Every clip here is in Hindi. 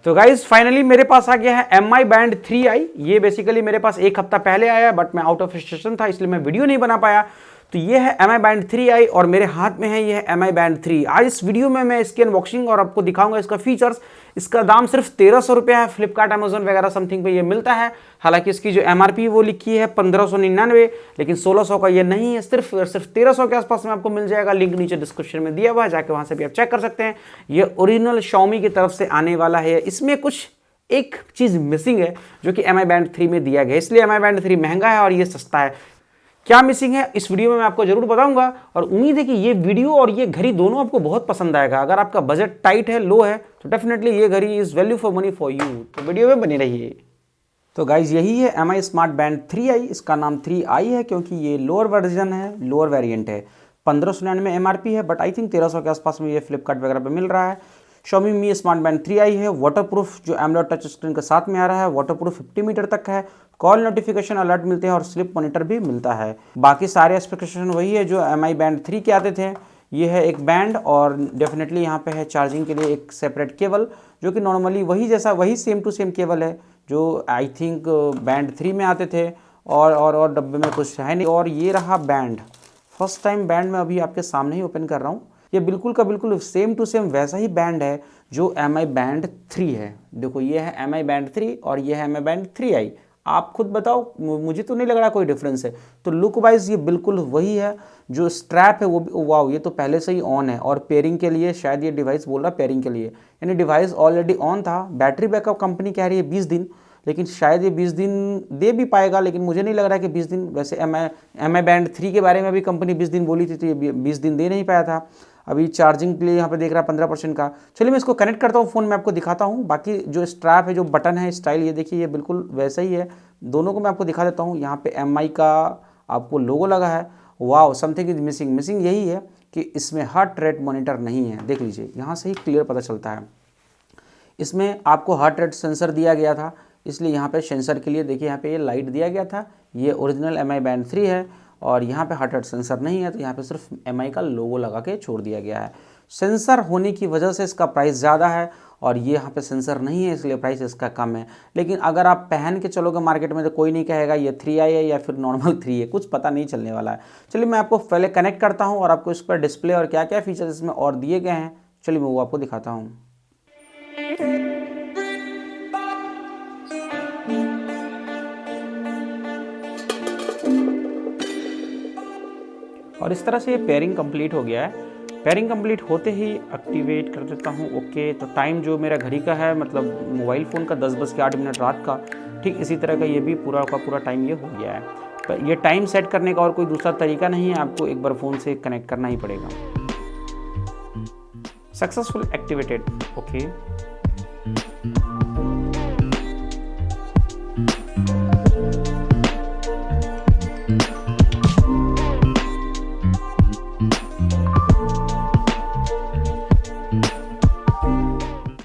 तो गाइज फाइनली मेरे पास आ गया है Mi Band 3i। ये बेसिकली मेरे पास एक हफ्ता पहले आया, बट मैं आउट ऑफ स्टेशन था इसलिए मैं वीडियो नहीं बना पाया। तो ये है Mi Band 3i और मेरे हाथ में है ये है Mi Band 3। आज इस वीडियो में मैं इसकी अनबॉक्सिंग और आपको दिखाऊंगा इसका फीचर्स। इसका दाम सिर्फ 1300 रुपये है, फ्लिपकार्ट अमेजोन वगैरह समथिंग पे ये मिलता है। हालांकि इसकी जो MRP वो लिखी है 1599, लेकिन 1600 का ये नहीं है, सिर्फ 1300 के आसपास में आपको मिल जाएगा। लिंक नीचे डिस्क्रिप्शन में दिया हुआ है, जाके वहां से भी आप चेक कर सकते हैं। ये ओरिजिनल Xiaomi की तरफ से आने वाला है। इसमें कुछ एक चीज मिसिंग है जो कि Mi Band 3 में दिया गया है, इसलिए Mi Band 3 महंगा है और ये सस्ता है। क्या मिसिंग है इस वीडियो में मैं आपको जरूर बताऊंगा, और उम्मीद है कि ये वीडियो और ये घड़ी दोनों आपको बहुत पसंद आएगा। अगर आपका बजट टाइट है, लो है, तो डेफिनेटली ये घड़ी is value for money for you. तो वीडियो में बने रहिए। तो गाइज यही है Mi Smart Band 3i। इसका नाम 3i है क्योंकि ये लोअर वर्जन है, लोअर वेरिएंट है। 1599 MRP है, बट आई थिंक 1300 के आसपास में ये फ्लिपकार्ट वगैरह पे मिल रहा है। Xiaomi Mi Smart Band 3i है, वाटरप्रूफ जो AMOLED टच स्क्रीन के साथ में आ रहा है, वाटरप्रूफ 50 मीटर तक है, कॉल नोटिफिकेशन अलर्ट मिलते हैं और स्लिप मॉनिटर भी मिलता है। बाकी सारे स्पेसिफिकेशन वही है जो Mi Band 3 के आते थे। ये है एक बैंड और डेफिनेटली यहाँ पे है चार्जिंग के लिए एक सेपरेट केबल, जो कि नॉर्मली वही सेम टू सेम केबल है जो आई थिंक बैंड 3 में आते थे। और डब्बे में कुछ है नहीं। और ये रहा बैंड, फर्स्ट टाइम बैंड मैं अभी आपके सामने ही ओपन कर रहा हूँ। ये बिल्कुल का बिल्कुल सेम टू सेम वैसा ही बैंड है जो Mi Band 3 है। देखो ये है Mi Band 3 और ये है Mi Band 3i। आप खुद बताओ, मुझे तो नहीं लग रहा कोई डिफरेंस है। तो लुक वाइज ये बिल्कुल वही है। जो स्ट्रैप है वो भी, वाओ, ये तो पहले से ही ऑन है। और पेयरिंग के लिए शायद ये डिवाइस बोल रहा है पेयरिंग के लिए, यानी डिवाइस ऑलरेडी ऑन था। बैटरी बैकअप कंपनी कह रही है 20 दिन, लेकिन शायद ये 20 दिन दे भी पाएगा, लेकिन मुझे नहीं लग रहा है कि 20 दिन। वैसे Mi Band 3 के बारे में भी कंपनी 20 दिन बोली थी, तो ये 20 दिन दे नहीं पाया था। अभी चार्जिंग के लिए यहाँ पे देख रहा है 15% का। चलिए मैं इसको कनेक्ट करता हूँ फ़ोन में, आपको दिखाता हूँ। बाकी जो स्ट्रैप है, जो बटन है, स्टाइल, ये देखिए ये बिल्कुल वैसा ही है। दोनों को मैं आपको दिखा देता हूँ। यहाँ पे Mi का आपको लोगो लगा है। वाओ, समथिंग इज मिसिंग यही है कि इसमें हार्ट रेट मॉनिटर नहीं है। देख लीजिए, यहाँ से ही क्लियर पता चलता है। इसमें आपको हार्ट रेट सेंसर दिया गया था, इसलिए यहाँ पे सेंसर के लिए देखिए यहाँ पे ये लाइट दिया गया था। ये ओरिजिनल Mi Band 3 है और यहाँ पे हार्ट रेट सेंसर नहीं है, तो यहाँ पे सिर्फ Mi का लोगो लगा के छोड़ दिया गया है। सेंसर होने की वजह से इसका प्राइस ज़्यादा है, और ये यहाँ पे सेंसर नहीं है इसलिए प्राइस इसका कम है। लेकिन अगर आप पहन के चलोगे मार्केट में तो कोई नहीं कहेगा ये 3i है या फिर नॉर्मल 3 है, कुछ पता नहीं चलने वाला है। चलिए मैं आपको पहले कनेक्ट करता हूँ और आपको इस पर डिस्प्ले और क्या क्या फीचर्स इसमें और दिए गए हैं, चलिए मैं वो आपको दिखाता हूँ। और इस तरह से ये पेयरिंग कंप्लीट हो गया है। पेयरिंग कंप्लीट होते ही एक्टिवेट कर देता हूँ। ओके, तो टाइम जो मेरा घड़ी का है, मतलब मोबाइल फ़ोन का 10:08 रात का, ठीक इसी तरह का ये भी पूरा का पूरा टाइम ये हो गया है। पर ये टाइम सेट करने का और कोई दूसरा तरीका नहीं है, आपको एक बार फ़ोन से कनेक्ट करना ही पड़ेगा। Successful activated. ओके,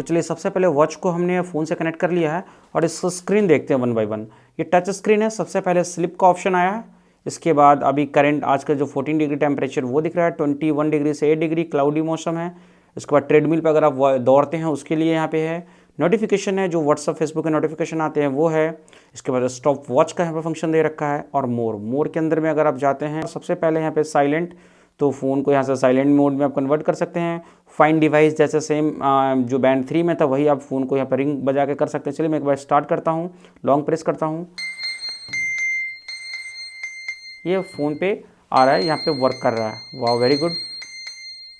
चलिए सबसे पहले वॉच को हमने फ़ोन से कनेक्ट कर लिया है और इसको स्क्रीन देखते हैं वन बाय वन। ये टच स्क्रीन है। सबसे पहले स्लिप का ऑप्शन आया है। इसके बाद अभी करंट आज का जो 14 डिग्री टेम्परेचर वो दिख रहा है, 21 डिग्री से 8 डिग्री, क्लाउडी मौसम है। इसके बाद ट्रेडमिल पर अगर आप दौड़ते हैं उसके लिए यहाँ पे है। नोटिफिकेशन है, जो व्हाट्सअप फेसबुक के नोटिफिकेशन आते हैं वो है। इसके बाद स्टॉप वॉच का यहाँ पर फंक्शन दे रखा है। और मोर के अंदर में अगर आप जाते हैं, सबसे पहले यहाँ पे साइलेंट, तो फ़ोन को यहाँ से साइलेंट मोड में आप कन्वर्ट कर सकते हैं। फाइंड डिवाइस जैसे सेम जो बैंड 3 में था वही आप फ़ोन को यहाँ पर रिंग बजा के कर सकते हैं। चलिए मैं एक बार स्टार्ट करता हूँ, लॉन्ग प्रेस करता हूँ, ये फ़ोन पे आ रहा है, यहाँ पे वर्क कर रहा है। वाह, वेरी गुड।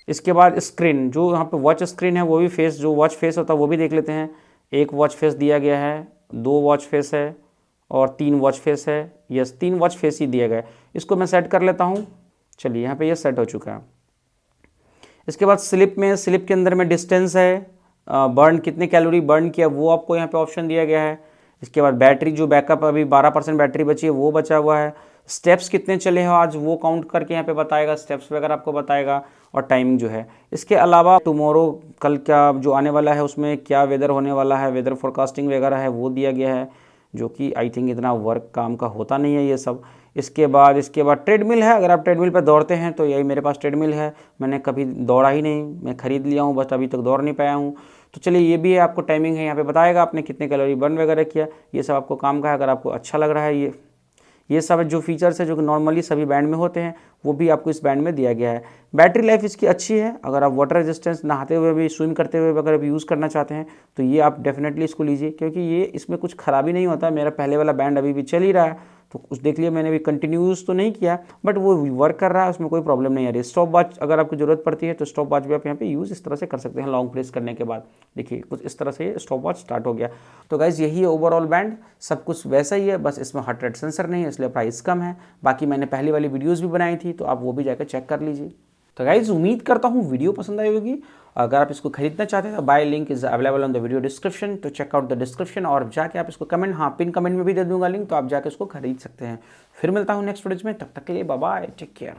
इसके बाद स्क्रीन, जो यहाँ पे वॉच स्क्रीन है वो भी फेस, जो वॉच फेस होता है वो भी देख लेते हैं। एक वॉच फेस दिया गया है, 2 वॉच फेस है और 3 वॉच फेस है। यस, 3 वॉच फेस ही दिया गया है। इसको मैं सेट कर लेता हूँ। चलिए यहाँ पे ये सेट हो चुका है। इसके बाद स्लिप के अंदर में डिस्टेंस है, बर्न कितने कैलोरी बर्न किया वो आपको यहाँ पे ऑप्शन दिया गया है। इसके बाद बैटरी, जो बैकअप अभी 12% बैटरी बची है वो बचा हुआ है। स्टेप्स कितने चले हो आज वो काउंट करके यहाँ पे बताएगा, स्टेप्स वगैरह आपको बताएगा, और टाइमिंग जो है। इसके अलावा टुमारो, कल क्या जो आने वाला है उसमें क्या वेदर होने वाला है, वेदर फोरकास्टिंग वगैरह है वो दिया गया है, जो कि आई थिंक इतना वर्क काम का होता नहीं है ये सब। इसके बाद ट्रेडमिल है। अगर आप ट्रेडमिल पर दौड़ते हैं तो यही मेरे पास ट्रेडमिल है, मैंने कभी दौड़ा ही नहीं, मैं खरीद लिया हूँ बस, अभी तक दौड़ नहीं पाया हूँ। तो चलिए ये भी है, आपको टाइमिंग है यहाँ पे बताएगा आपने कितने कैलोरी बर्न वगैरह किया, ये सब आपको काम का है। अगर आपको अच्छा लग रहा है ये सब जो फीचर्स है जो कि नॉर्मली सभी बैंड में होते हैं वो भी आपको इस बैंड में दिया गया है। बैटरी लाइफ इसकी अच्छी है। अगर आप वाटर रेजिस्टेंस नहाते हुए भी, स्विम करते हुए अगर आप यूज़ करना चाहते हैं तो ये आप डेफिनेटली इसको लीजिए, क्योंकि ये इसमें कुछ खराबी नहीं होता। मेरा पहले वाला बैंड अभी भी चल ही रहा है, तो उस देख लिया मैंने भी, कंटिन्यूस तो नहीं किया बट वो वर्क कर रहा है, उसमें कोई प्रॉब्लम नहीं आ रही है। स्टॉप वॉच अगर आपको ज़रूरत पड़ती है तो स्टॉप वॉच भी आप यहाँ पे यूज़ इस तरह से कर सकते हैं। लॉन्ग प्रेस करने के बाद देखिए कुछ इस तरह से स्टॉप वॉच स्टार्ट हो गया। तो गाइज यही है ओवरऑल बैंड, सब कुछ वैसा ही है, बस इसमें हार्ट रेट सेंसर नहीं है इसलिए प्राइस कम है। बाकी मैंने पहली वाली वीडियोज़ भी बनाई थी तो आप वो भी जाकर चेक कर लीजिए। तो गाइज उम्मीद करता हूँ वीडियो पसंद आई होगी। अगर आप इसको खरीदना चाहते हैं तो bye link is available on the video description, तो चेक आउट द डिस्क्रिप्शन और जाके आप इसको कमेंट, हाँ पिन कमेंट में भी दे दूंगा लिंक, तो आप जाके इसको खरीद सकते हैं। फिर मिलता हूँ नेक्स्ट वीडियो में, तब तक के लिए बाय बाय, टेक केयर।